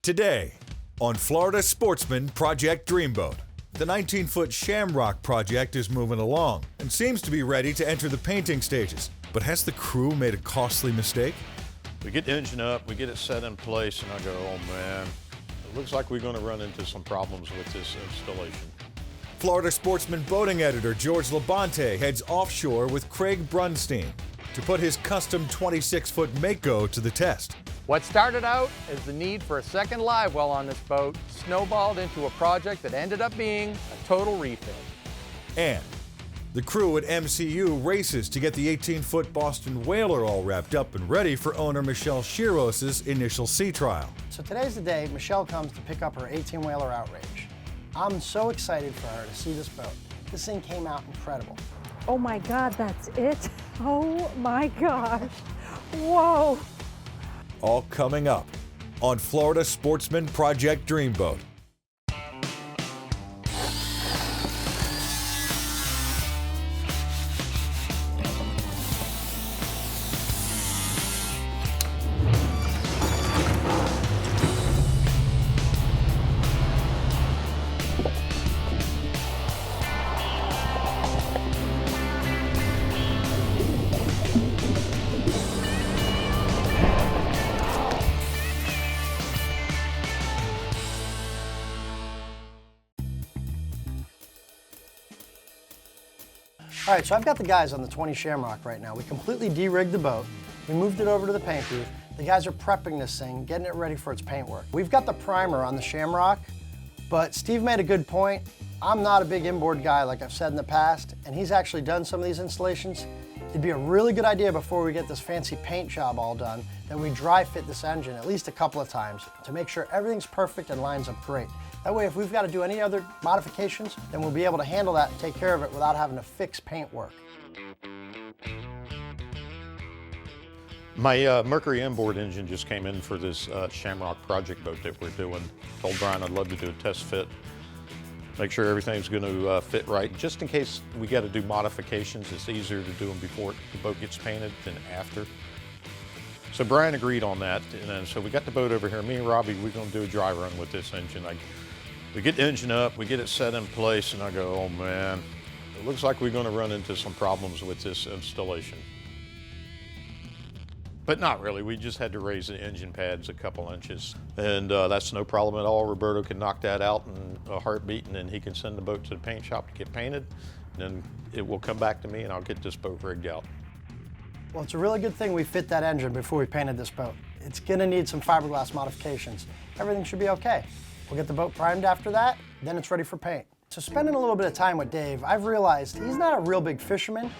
Today, on Florida Sportsman Project Dreamboat, the 19-foot Shamrock project is moving along and seems to be ready to enter the painting stages. But has the crew made a costly mistake? We get the engine up, we get it set in place, and I go, oh man, it looks like we're going to run into some problems with this installation. Florida Sportsman boating editor George LaBonte heads offshore with Craig Brunstein to put his custom 26-foot Mako to the test. What started out as the need for a second live well on this boat snowballed into a project that ended up being a total refit. And the crew at MCU races to get the 18-foot Boston Whaler all wrapped up and ready for owner Michelle Shearouse's initial sea trial. So today's the day Michelle comes to pick up her 18-whaler Outrage. I'm so excited for her to see this boat. This thing came out incredible. Oh my God, that's it? Oh my gosh, whoa. All coming up on Florida Sportsman Project Dreamboat. All right, so I've got the guys on the 20 Shamrock right now. We completely de-rigged the boat. We moved it over to the paint booth. The guys are prepping this thing, getting it ready for its paint work. We've got the primer on the Shamrock, but Steve made a good point. I'm not a big inboard guy like I've said in the past, and he's actually done some of these installations. It'd be a really good idea before we get this fancy paint job all done that we dry fit this engine at least a couple of times to make sure everything's perfect and lines up great. That way, if we've got to do any other modifications, then we'll be able to handle that and take care of it without having to fix paint work. My Mercury inboard engine just came in for this Shamrock project boat that we're doing. Told Brian I'd love to do a test fit, make sure everything's going to fit right. Just in case we got to do modifications, it's easier to do them before the boat gets painted than after. So Brian agreed on that, and then, so we got the boat over here. Me and Robbie, we're going to do a dry run with this engine. We get the engine up, we get it set in place, and I go, oh man, it looks like we're going to run into some problems with this installation. But not really, we just had to raise the engine pads a couple inches. And that's no problem at all. Roberto can knock that out in a heartbeat, and then he can send the boat to the paint shop to get painted. And then it will come back to me and I'll get this boat rigged out. Well, it's a really good thing we fit that engine before we painted this boat. It's gonna need some fiberglass modifications. Everything should be okay. We'll get the boat primed after that, then it's ready for paint. So spending a little bit of time with Dave, I've realized he's not a real big fisherman.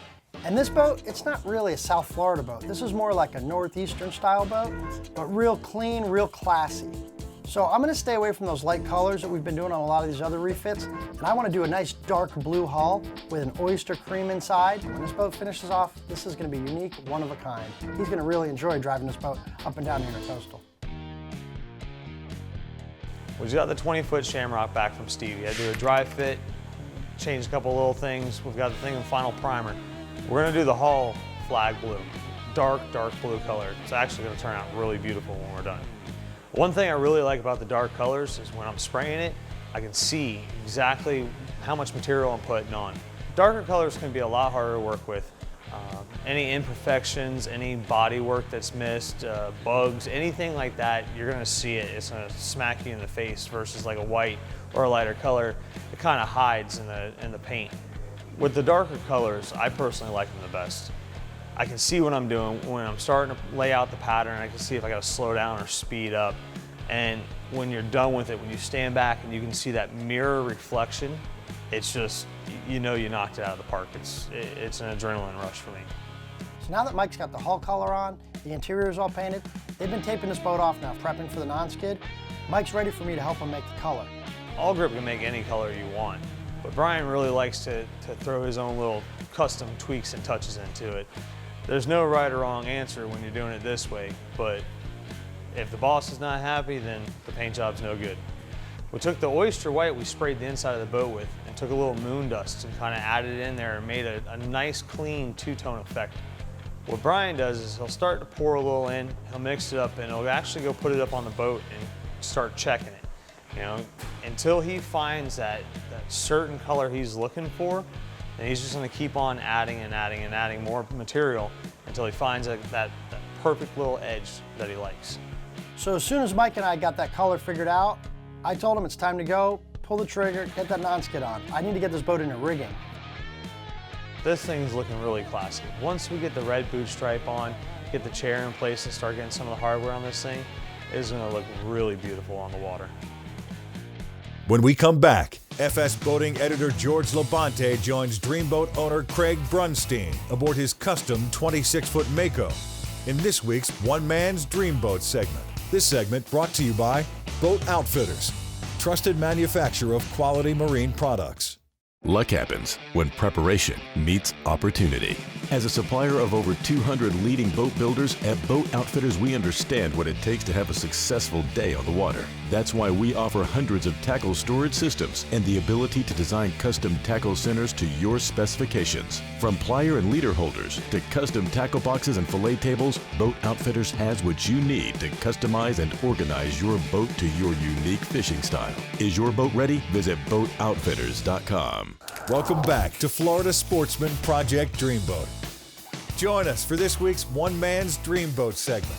And this boat, it's not really a South Florida boat. This is more like a northeastern style boat, but real clean, real classy. So I'm gonna stay away from those light colors that we've been doing on a lot of these other refits, and I wanna do a nice dark blue hull with an oyster cream inside. When this boat finishes off, this is gonna be unique, one of a kind. He's gonna really enjoy driving this boat up and down the intercoastal. We just got the 20-foot Shamrock back from Steve. We had to do a dry fit, change a couple little things. We've got the thing in final primer. We're gonna do the hull flag blue, dark blue color. It's actually gonna turn out really beautiful when we're done. One thing I really like about the dark colors is when I'm spraying it, I can see exactly how much material I'm putting on. Darker colors can be a lot harder to work with. Any imperfections, any body work that's missed, bugs, anything like that, you're gonna see it. It's gonna smack you in the face versus like a white or a lighter color. It kind of hides in the paint. With the darker colors, I personally like them the best. I can see what I'm doing when I'm starting to lay out the pattern. I can see if I gotta slow down or speed up. And when you're done with it, when you stand back and you can see that mirror reflection, it's just, you know you knocked it out of the park. It's an adrenaline rush for me. So now that Mike's got the hull color on, the interior is all painted, they've been taping this boat off now, prepping for the non-skid. Mike's ready for me to help him make the color. All Grip can make any color you want, but Brian really likes to throw his own little custom tweaks and touches into it. There's no right or wrong answer when you're doing it this way, but if the boss is not happy, then the paint job's no good. We took the oyster white we sprayed the inside of the boat with and took a little moon dust and kind of added it in there and made a nice clean two-tone effect. What Brian does is he'll start to pour a little in, he'll mix it up, and he'll actually go put it up on the boat and start checking it. You know, until he finds that certain color he's looking for, and he's just going to keep on adding and adding and adding more material until he finds that perfect little edge that he likes. So as soon as Mike and I got that color figured out, I told him it's time to go, pull the trigger, get that non-skid on. I need to get this boat into rigging. This thing's looking really classy. Once we get the red boot stripe on, get the chair in place and start getting some of the hardware on this thing, it's going to look really beautiful on the water. When we come back, FS Boating editor George LaBonte joins Dreamboat owner Craig Brunstein aboard his custom 26-foot Mako in this week's Mans Dreamboat segment. This segment brought to you by Boat Outfitters, trusted manufacturer of quality marine products. Luck happens when preparation meets opportunity. As a supplier of over 200 leading boat builders, at Boat Outfitters we understand what it takes to have a successful day on the water. That's why we offer hundreds of tackle storage systems and the ability to design custom tackle centers to your specifications. From plier and leader holders to custom tackle boxes and fillet tables, Boat Outfitters has what you need to customize and organize your boat to your unique fishing style. Is your boat ready? Visit BoatOutfitters.com. Welcome back to Florida Sportsman Project Dreamboat. Join us for this week's Mans Dreamboat segment.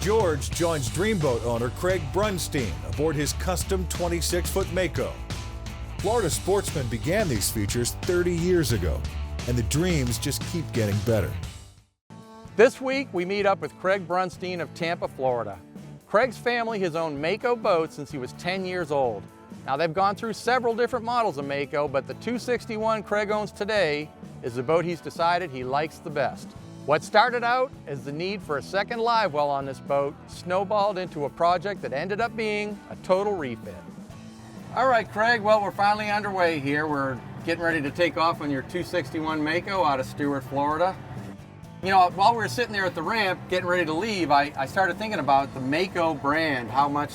George joins Dreamboat owner Craig Brunstein aboard his custom 26-foot Mako. Florida Sportsman began these features 30 years ago, and the dreams just keep getting better. This week, we meet up with Craig Brunstein of Tampa, Florida. Craig's family has owned Mako boats since he was 10 years old. Now, they've gone through several different models of Mako, but the 261 Craig owns today is the boat he's decided he likes the best. What started out as the need for a second live well on this boat snowballed into a project that ended up being a total refit. All right, Craig, well, we're finally underway here. We're getting ready to take off on your 261 Mako out of Stuart, Florida. You know, while we were sitting there at the ramp getting ready to leave, I started thinking about the Mako brand, how much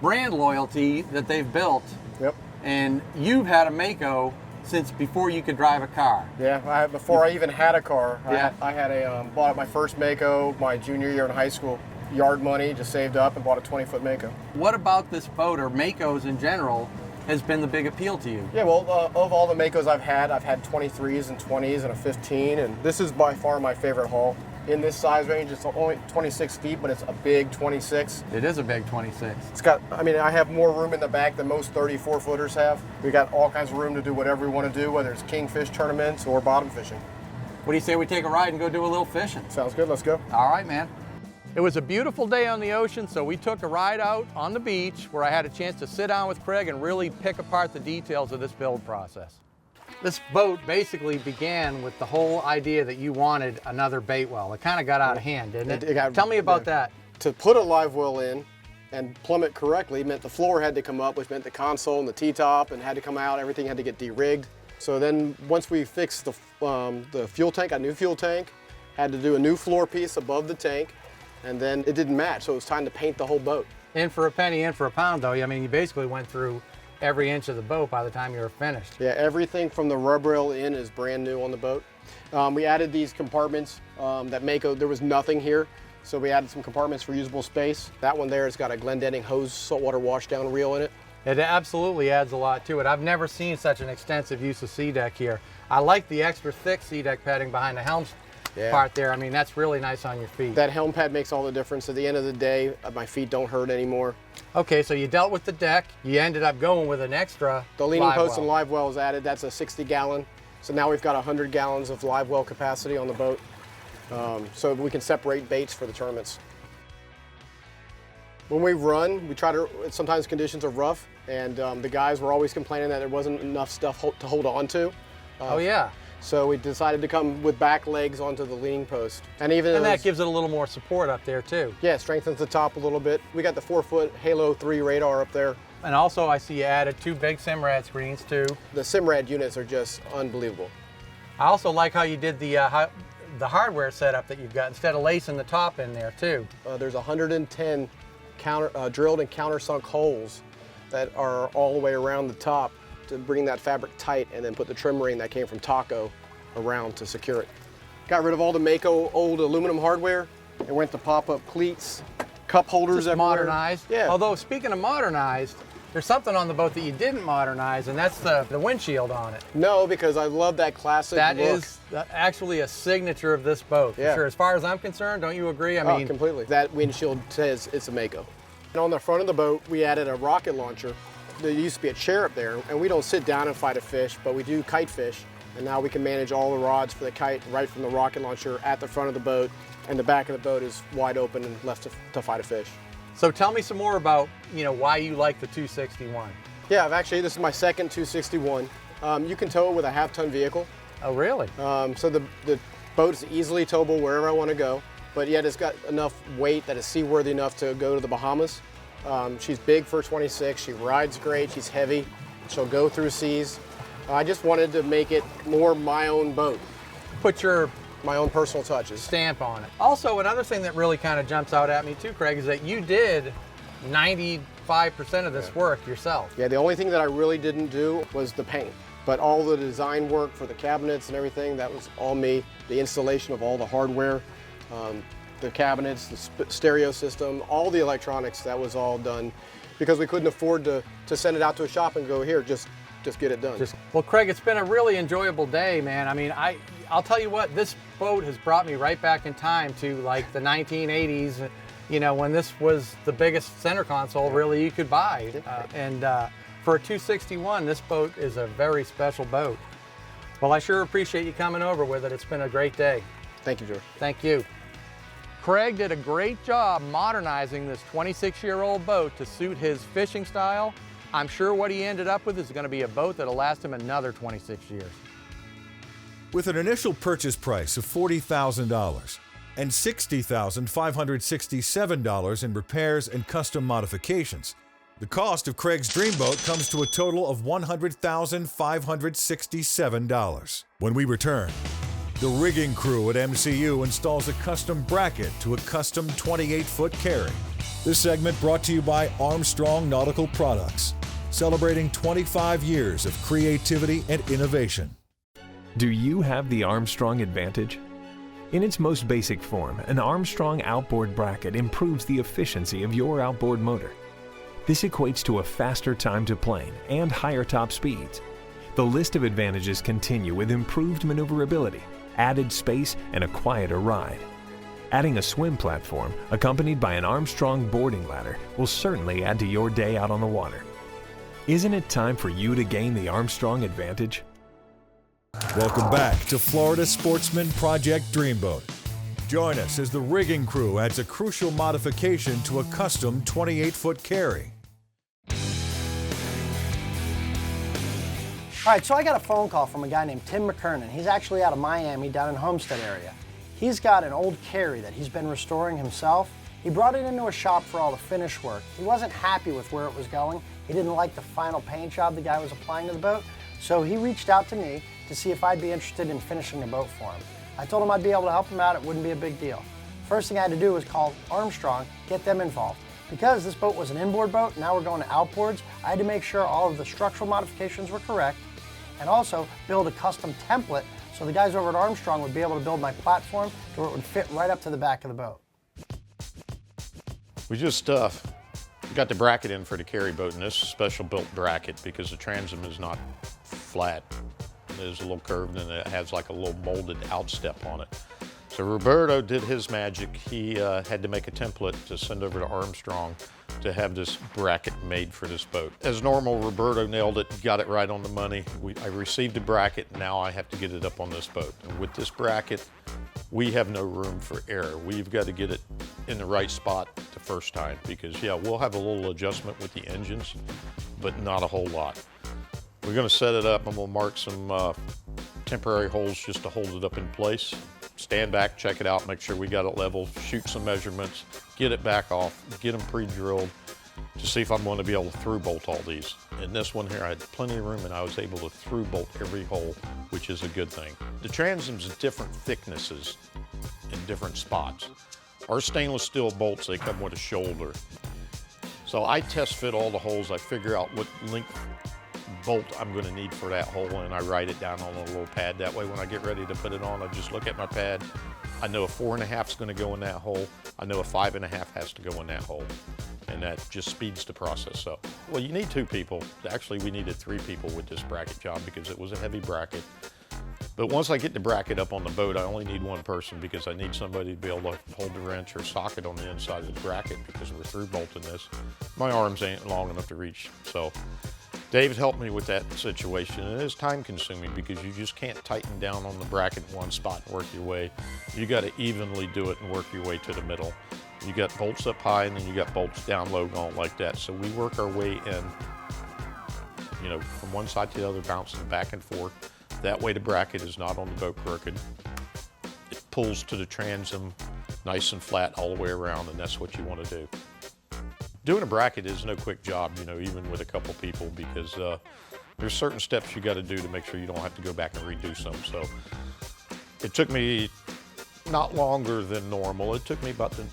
brand loyalty that they've built. Yep. And you've had a Mako since before you could drive a car. Yeah, before I even had a car. Yeah. I had bought my first Mako my junior year in high school. Yard money, just saved up and bought a 20-foot Mako. What about this boat, or Makos in general, has been the big appeal to you? Yeah, well, of all the Makos I've had 23s and 20s and a 15, and this is by far my favorite hull. In this size range, it's only 26 feet, but it's a big 26. It is a big 26. It's got, I have more room in the back than most 34-footers have. We got all kinds of room to do whatever we want to do, whether it's kingfish tournaments or bottom fishing. What do you say we take a ride and go do a little fishing? Sounds good, let's go. All right, man. It was a beautiful day on the ocean, so we took a ride out on the beach where I had a chance to sit down with Craig and really pick apart the details of this build process. This boat basically began with the whole idea that you wanted another bait well. It kind of got out of hand, didn't it? Tell me about that. To put a live well in and plumb it correctly meant the floor had to come up, which meant the console and the T-top and had to come out. Everything had to get de-rigged. So then once we fixed the fuel tank, a new fuel tank, had to do a new floor piece above the tank, and then it didn't match, so it was time to paint the whole boat. In for a penny, in for a pound, though. I mean, you basically went through every inch of the boat by the time you were finished. Yeah, everything from the rub rail in is brand new on the boat. We added these compartments that Mako, there was nothing here, so we added some compartments for usable space. That one there has got a Glendenning hose saltwater washdown reel in it. It absolutely adds a lot to it. I've never seen such an extensive use of sea deck here. I like the extra thick sea deck padding behind the helm part there. I mean, that's really nice on your feet. That helm pad makes all the difference. At the end of the day, my feet don't hurt anymore. Okay, so you dealt with the deck. You ended up going with an extra The leaning post well. and live well is added. That's a 60-gallon. So now we've got 100 gallons of live well capacity on the boat. So we can separate baits for the tournaments. When we run, we try to, sometimes conditions are rough, and the guys were always complaining that there wasn't enough stuff to hold on to. Oh yeah. So we decided to come with back legs onto the leaning post. And that gives it a little more support up there too. Yeah, strengthens the top a little bit. We got the 4-foot Halo 3 radar up there. And also I see you added 2 big Simrad screens too. The Simrad units are just unbelievable. I also like how you did the hardware setup that you've got instead of lacing the top in there too. There's 110 drilled and countersunk holes that are all the way around the top to bring that fabric tight, and then put the trim ring that came from Taco around to secure it. Got rid of all the Mako old aluminum hardware and went to pop-up cleats cup holders Just everywhere. modernized. Yeah. Although, speaking of modernized, there's something on the boat that you didn't modernize, and that's the windshield on it. No, because I love that classic That look. is actually a signature of this boat, for Yeah. sure. As far as I'm concerned, don't you agree? I Oh, mean, completely. That windshield says it's a Mako. And on the front of the boat, we added a rocket launcher. There used to be a chair up there, and we don't sit down and fight a fish, but we do kite fish. And now we can manage all the rods for the kite right from the rocket launcher at the front of the boat, and the back of the boat is wide open and left to fight a fish. so tell me some more about, why you like the 261. Yeah, this is my second 261. You can tow it with a half-ton vehicle. Oh, really? So the boat is easily towable wherever I want to go, but yet it's got enough weight that it's seaworthy enough to go to the Bahamas. She's big for 26, she rides great, she's heavy, she'll go through seas. I just wanted to make it more my own boat. Put your My own personal touches. stamp on it. Also, another thing that really kind of jumps out at me too, Craig, is that you did 95% of this work yourself. Yeah, the only thing that I really didn't do was the paint. But all the design work for the cabinets and everything, that was all me. The installation of all the hardware, the cabinets, the stereo system, all the electronics, that was all done because we couldn't afford to send it out to a shop and go, here, just get it done. Well, Craig, it's been a really enjoyable day, man. I mean, I'll tell you what, this boat has brought me right back in time to like the 1980s, when this was the biggest center console really you could buy. For a 261, this boat is a very special boat. Well, I sure appreciate you coming over with it. It's been a great day. Thank you, George. Thank you. Craig did a great job modernizing this 26-year-old boat to suit his fishing style. I'm sure what he ended up with is going to be a boat that'll last him another 26 years. With an initial purchase price of $40,000 and $60,567 in repairs and custom modifications, the cost of Craig's Dreamboat comes to a total of $100,567. When we return, the rigging crew at MCU installs a custom bracket to a custom 28-foot carry. This segment brought to you by Armstrong Nautical Products, celebrating 25 years of creativity and innovation. Do you have the Armstrong advantage? In its most basic form, an Armstrong outboard bracket improves the efficiency of your outboard motor. This equates to a faster time to plane and higher top speeds. The list of advantages continue with improved maneuverability, added space, and a quieter ride. Adding a swim platform accompanied by an Armstrong boarding ladder will certainly add to your day out on the water. Isn't it time for you to gain the Armstrong advantage? Welcome back to Florida Sportsman Project Dreamboat. Join us as the rigging crew adds a crucial modification to a custom 28-foot carry. All right, so I got a phone call from a guy named Tim McKernan. He's actually out of Miami, down in Homestead area. He's got an old carry that he's been restoring himself. He brought it into a shop for all the finish work. He wasn't happy with where it was going. He didn't like the final paint job the guy was applying to the boat. So he reached out to me to see if I'd be interested in finishing the boat for him. I told him I'd be able to help him out. It wouldn't be a big deal. First thing I had to do was call Armstrong, get them involved. Because this boat was an inboard boat, now we're going to outboards, I had to make sure all of the structural modifications were correct and also build a custom template so the guys over at Armstrong would be able to build my platform to where it would fit right up to the back of the boat. We just got the bracket in for the carry boat, and this is a special built bracket because the transom is not flat. It is a little curved and it has like a little molded outstep on it. So Roberto did his magic. He had to make a template to send over to Armstrong to have this bracket made for this boat. As normal, Roberto nailed it, got it right on the money. I received the bracket, now I have to get it up on this boat. And with this bracket, we have no room for error. We've got to get it in the right spot the first time because, yeah, we'll have a little adjustment with the engines, but not a whole lot. We're going to set it up and we'll mark some temporary holes just to hold it up in place. Stand back, check it out, make sure we got it level, shoot some measurements, get it back off, get them pre-drilled to see if I'm going to be able to through bolt all these. In this one here, I had plenty of room and I was able to through bolt every hole, which is a good thing. The transom's different thicknesses in different spots. Our stainless steel bolts, they come with a shoulder. So I test fit all the holes, I figure out what length bolt I'm going to need for that hole and I write it down on a little pad. That way when I get ready to put it on, I just look at my pad, I know a 4.5 is going to go in that hole. I know a 5.5 has to go in that hole. And that just speeds the process up. Well, you need 2 people. Actually, we needed 3 people with this bracket job because it was a heavy bracket. But once I get the bracket up on the boat, I only need 1 person because I need somebody to be able to hold the wrench or socket on the inside of the bracket because we're through bolting this. My arms ain't long enough to reach. So Dave helped me with that situation, and it is time consuming because you just can't tighten down on the bracket in one spot and work your way. You got to evenly do it and work your way to the middle. You got bolts up high and then you got bolts down low going like that. So we work our way in, you know, from one side to the other, bouncing back and forth. That way the bracket is not on the boat crooked. It pulls to the transom nice and flat all the way around, and that's what you want to do. Doing a bracket is no quick job, you know, even with a couple people, because there's certain steps you got to do to make sure you don't have to go back and redo some. So it took me not longer than normal. It took me about the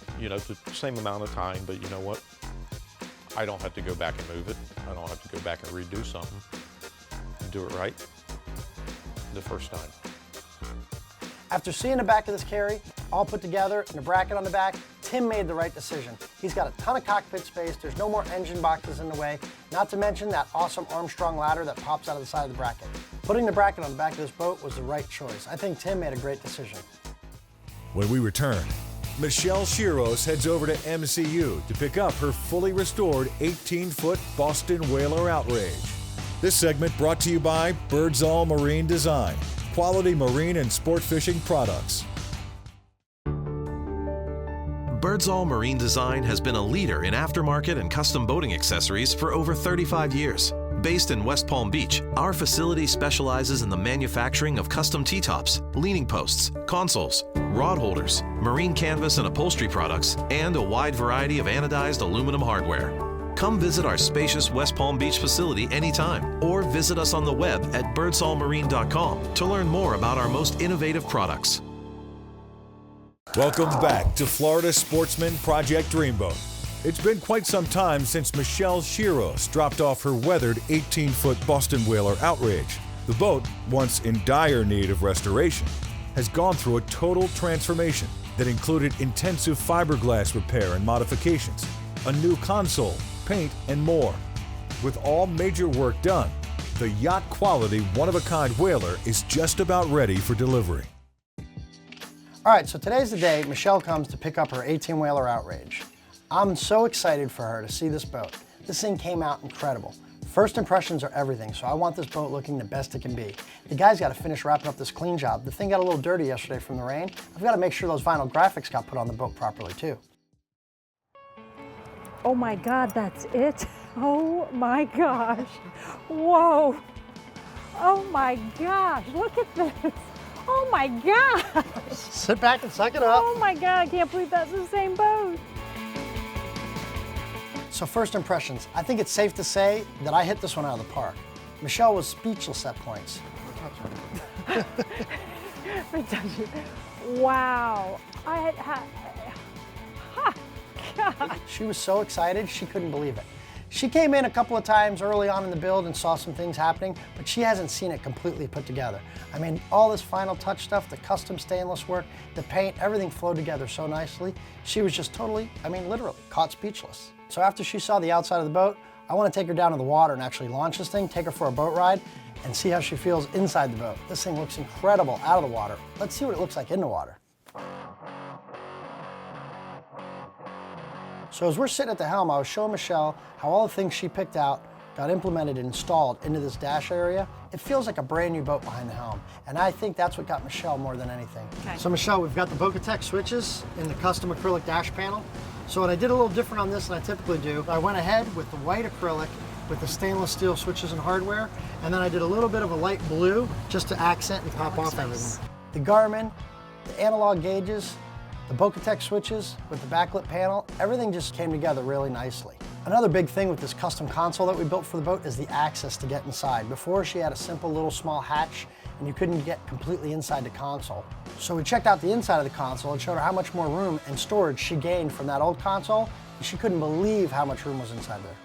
same amount of time, but you know what? I don't have to go back and move it. I don't have to go back and redo something and do it right the first time. After seeing the back of this carry, all put together and a bracket on the back, Tim made the right decision. He's got a ton of cockpit space, there's no more engine boxes in the way, not to mention that awesome Armstrong ladder that pops out of the side of the bracket. Putting the bracket on the back of this boat was the right choice. I think Tim made a great decision. When we return, Michelle Shearouse heads over to MCU to pick up her fully restored 18-foot Boston Whaler Outrage. This segment brought to you by Birdsall Marine Design, quality marine and sport fishing products. Birdsall Marine Design has been a leader in aftermarket and custom boating accessories for over 35 years. Based in West Palm Beach, our facility specializes in the manufacturing of custom T-tops, leaning posts, consoles, rod holders, marine canvas and upholstery products, and a wide variety of anodized aluminum hardware. Come visit our spacious West Palm Beach facility anytime, or visit us on the web at birdsallmarine.com to learn more about our most innovative products. Welcome back to Florida Sportsman Project Dreamboat. It's been quite some time since Michelle Shearouse dropped off her weathered 18-foot Boston Whaler Outrage. The boat, once in dire need of restoration, has gone through a total transformation that included intensive fiberglass repair and modifications, a new console, paint, and more. With all major work done, the yacht-quality, one-of-a-kind Whaler is just about ready for delivery. All right, so today's the day Michelle comes to pick up her 18-whaler Outrage. I'm so excited for her to see this boat. This thing came out incredible. First impressions are everything, so I want this boat looking the best it can be. The guy's got to finish wrapping up this clean job. The thing got a little dirty yesterday from the rain. I've got to make sure those vinyl graphics got put on the boat properly too. Oh my God, that's it? Oh my gosh. Whoa. Oh my gosh, look at this. Oh my gosh. Sit back and suck it up. Oh my God, I can't believe that's the same boat. So first impressions, I think it's safe to say that I hit this one out of the park. Michelle was speechless at points. Wow. God. She was so excited, she couldn't believe it. She came in a couple of times early on in the build and saw some things happening, but she hasn't seen it completely put together. I mean, all this final touch stuff, the custom stainless work, the paint, everything flowed together so nicely. She was just totally, I mean, literally caught speechless. So after she saw the outside of the boat, I want to take her down to the water and actually launch this thing, take her for a boat ride, and see how she feels inside the boat. This thing looks incredible out of the water. Let's see what it looks like in the water. So as we're sitting at the helm, I was showing Michelle how all the things she picked out got implemented and installed into this dash area. It feels like a brand new boat behind the helm, and I think that's what got Michelle more than anything. Okay. So Michelle, we've got the Bocatech switches in the custom acrylic dash panel. So what I did a little different on this than I typically do, I went ahead with the white acrylic with the stainless steel switches and hardware, and then I did a little bit of a light blue just to accent and pop off everything. The Garmin, the analog gauges, the Bocatech switches with the backlit panel, everything just came together really nicely. Another big thing with this custom console that we built for the boat is the access to get inside. Before, she had a simple little small hatch and you couldn't get completely inside the console. So we checked out the inside of the console and showed her how much more room and storage she gained from that old console, and she couldn't believe how much room was inside there.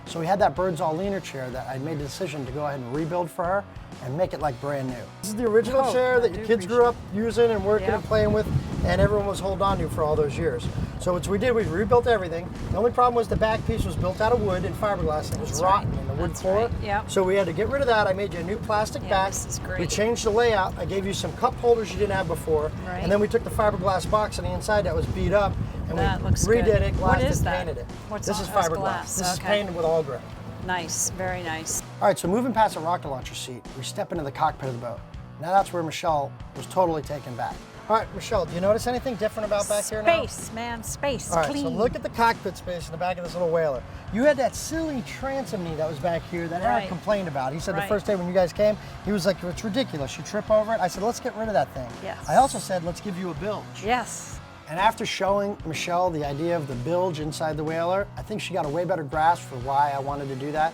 So we had that Birdsall leaner chair that I made the decision to go ahead and rebuild for her and make it like brand new. This is the original chair that your kids grew up using and working and playing with. and everyone was holding on to for all those years. So what we did, we rebuilt everything. The only problem was the back piece was built out of wood and fiberglass, and it was rotten in the wood core. Right. Yep. So we had to get rid of that. I made you a new plastic back. This is great. We changed the layout. I gave you some cup holders you didn't have before. Right. And then we took the fiberglass box on the inside that was beat up, and That we looks redid good. it, glassed What is it, that? painted it. What's this on- is that's fiberglass. glass. This is Okay. painted with all grit. Nice, very nice. All right, so moving past the rocket launcher seat, we step into the cockpit of the boat. Now that's where Michelle was totally taken back. All right, Michelle, do you notice anything different about back here now? Space, man, space, All right, clean. so look at the cockpit space in the back of this little whaler. You had that silly transom knee that was back here that Eric Right. complained about. He said the Right. first day when you guys came, he was like, it's ridiculous. You trip over it. I said, let's get rid of that thing. Yes. I also said, let's give you a bilge. Yes. And after showing Michelle the idea of the bilge inside the whaler, I think she got a way better grasp for why I wanted to do that.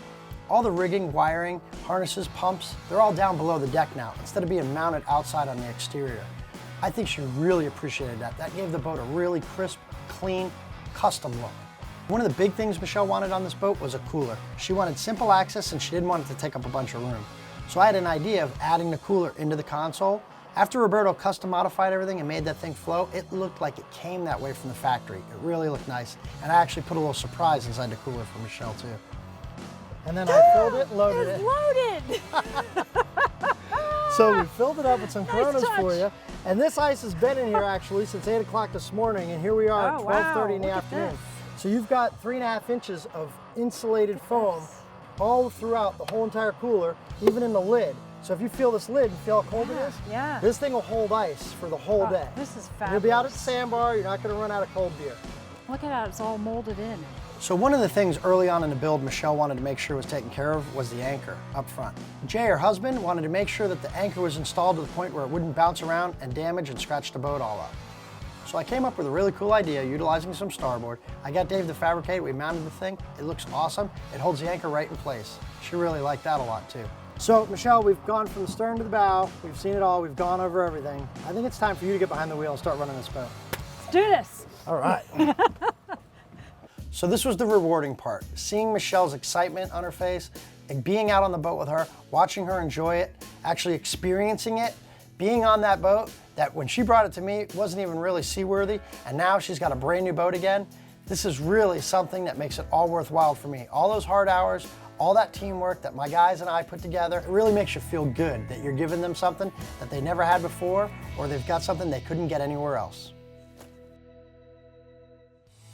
All the rigging, wiring, harnesses, pumps, they're all down below the deck now, instead of being mounted outside on the exterior. I think she really appreciated that. That gave the boat a really crisp, clean, custom look. One of the big things Michelle wanted on this boat was a cooler. She wanted simple access and she didn't want it to take up a bunch of room. So I had an idea of adding the cooler into the console. After Roberto custom modified everything and made that thing flow, it looked like it came that way from the factory. It really looked nice. And I actually put a little surprise inside the cooler for Michelle too. And then I filled it, loaded it. Loaded. So we filled it up with some Coronas touch. for you. And this ice has been in here actually since 8 o'clock this morning, and here we are at Oh, 12:30 in the wow. Look at afternoon. this. So you've got 3.5 inches of insulated foam all throughout the whole entire cooler, even in the lid. So if you feel this lid and feel how cold it is, yeah. this thing will hold ice for the whole Oh, day. this is You'll be out at the fabulous. sandbar, you're not gonna run out of cold beer. Look at that, it's all molded in. So one of the things early on in the build Michelle wanted to make sure was taken care of was the anchor up front. Jay, her husband, wanted to make sure that the anchor was installed to the point where it wouldn't bounce around and damage and scratch the boat all up. So I came up with a really cool idea utilizing some starboard. I got Dave to fabricate it, we mounted the thing. It looks awesome. It holds the anchor right in place. She really liked that a lot too. So Michelle, we've gone from the stern to the bow. We've seen it all, we've gone over everything. I think it's time for you to get behind the wheel and start running this boat. Let's do this. All right. So this was the rewarding part, seeing Michelle's excitement on her face, and being out on the boat with her, watching her enjoy it, actually experiencing it, being on that boat that when she brought it to me, it wasn't even really seaworthy, and now she's got a brand new boat again. This is really something that makes it all worthwhile for me. All those hard hours, all that teamwork that my guys and I put together, it really makes you feel good that you're giving them something that they never had before, or they've got something they couldn't get anywhere else.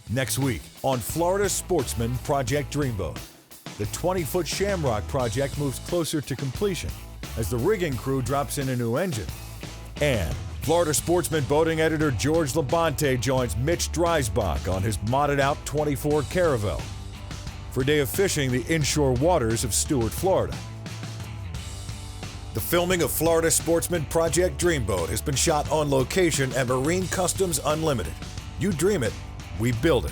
Next week on Florida Sportsman Project Dreamboat, the 20-foot Shamrock project moves closer to completion as the rigging crew drops in a new engine. And Florida Sportsman boating editor George LaBonte joins Mitch Dreisbach on his modded out 24 Caravel for a day of fishing the inshore waters of Stuart, Florida. The filming of Florida Sportsman Project Dreamboat has been shot on location at Marine Customs Unlimited. You dream it, we build it.